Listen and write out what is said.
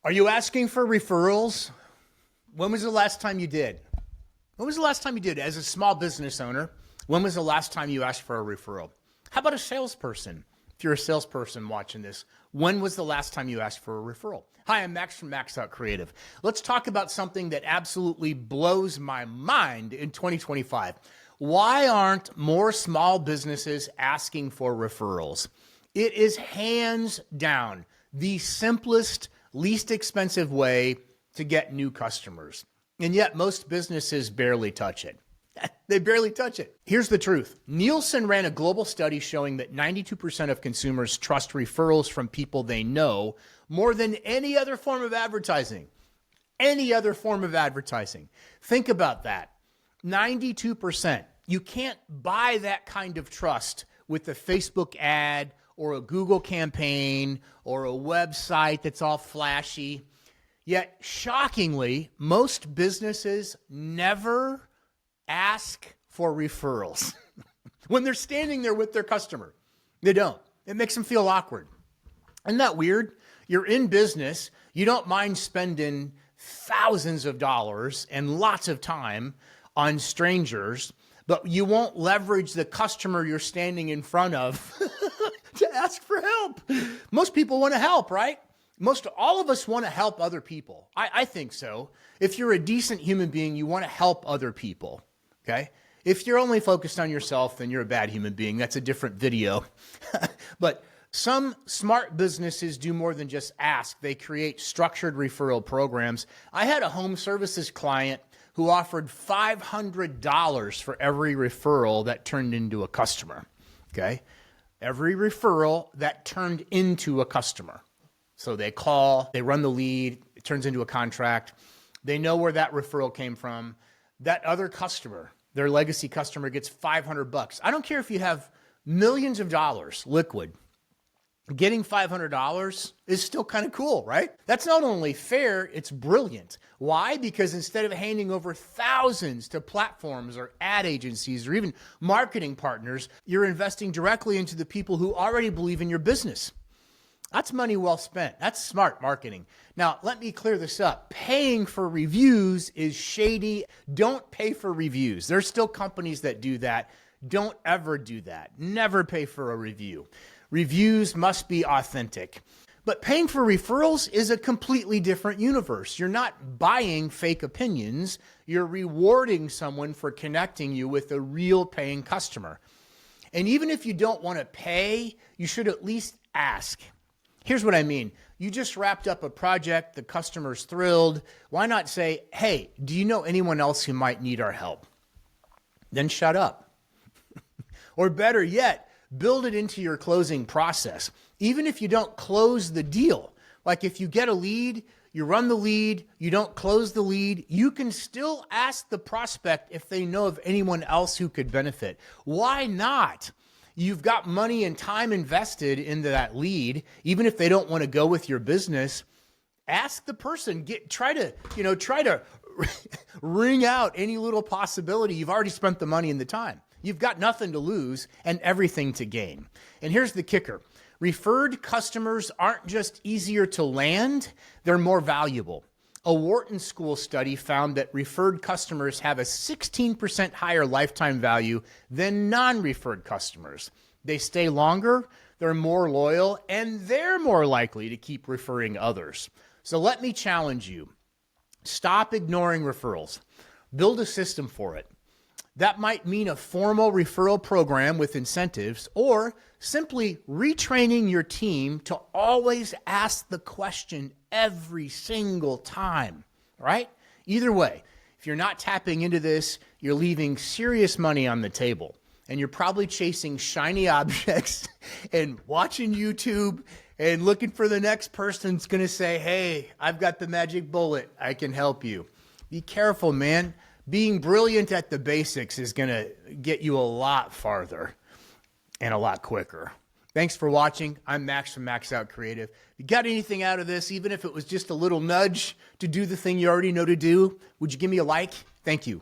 Are you asking for referrals? When was the last time you did? When was the last time you did? As a small business owner, when was the last time you asked for a referral? How about a salesperson? If you're a salesperson watching this, when was the last time you asked for a referral? Hi, I'm Max from Max Out Creative. Let's talk about something that absolutely blows my mind in 2025. Why aren't more small businesses asking for referrals? It is hands down the simplest, least expensive way to get new customers. And yet most businesses barely touch it. They barely touch it. Here's the truth. Nielsen ran a global study showing that 92% of consumers trust referrals from people they know more than any other form of advertising. Any other form of advertising. Think about that. 92%. You can't buy that kind of trust with a Facebook ad or a Google campaign or a website that's all flashy. Yet, shockingly, most businesses never ask for referrals. When they're standing there with their customer, they don't. It makes them feel awkward. Isn't that weird? You're in business. You don't mind spending thousands of dollars and lots of time on strangers, but you won't leverage the customer you're standing in front of to ask for help. Most people want to help, right? All of us want to help other people. I think so. If you're a decent human being, you want to help other people, okay? If you're only focused on yourself, then you're a bad human being. That's a different video. But some smart businesses do more than just ask. They create structured referral programs. I had a home services client who offered $500 for every referral that turned into a customer, okay? Every referral that turned into a customer. So they call, they run the lead, it turns into a contract. They know where that referral came from. That other customer, their legacy customer, gets $500. I don't care if you have millions of dollars liquid. Getting $500 is still kind of cool, right? That's not only fair, it's brilliant. Why? Because instead of handing over thousands to platforms or ad agencies or even marketing partners, you're investing directly into the people who already believe in your business. That's money well spent. That's smart marketing. Now, let me clear this up. Paying for reviews is shady. Don't pay for reviews. There's still companies that do that. Don't ever do that. Never pay for a review. Reviews must be authentic. But paying for referrals is a completely different universe. You're not buying fake opinions. You're rewarding someone for connecting you with a real paying customer. And even if you don't want to pay, you should at least ask. Here's what I mean. You just wrapped up a project, the customer's thrilled. Why not say, hey, do you know anyone else who might need our help? Then shut up. Or better yet, build it into your closing process. Even if you don't close the deal, like if you get a lead, you run the lead, you don't close the lead, you can still ask the prospect if they know of anyone else who could benefit. Why not? You've got money and time invested into that lead. Even if they don't want to go with your business, ask the person, try to wring out any little possibility. You've already spent the money and the time. You've got nothing to lose and everything to gain. And here's the kicker. Referred customers aren't just easier to land, they're more valuable. A Wharton School study found that referred customers have a 16% higher lifetime value than non-referred customers. They stay longer, they're more loyal, and they're more likely to keep referring others. So let me challenge you. Stop ignoring referrals. Build a system for it. That might mean a formal referral program with incentives or simply retraining your team to always ask the question every single time, right? Either way, if you're not tapping into this, you're leaving serious money on the table and you're probably chasing shiny objects and watching YouTube and looking for the next person that's going to say, hey, I've got the magic bullet. I can help you. Be careful, man. Being brilliant at the basics is going to get you a lot farther and a lot quicker. Thanks for watching. I'm Max from Max Out Creative. If you got anything out of this, even if it was just a little nudge to do the thing you already know to do, would you give me a like? Thank you.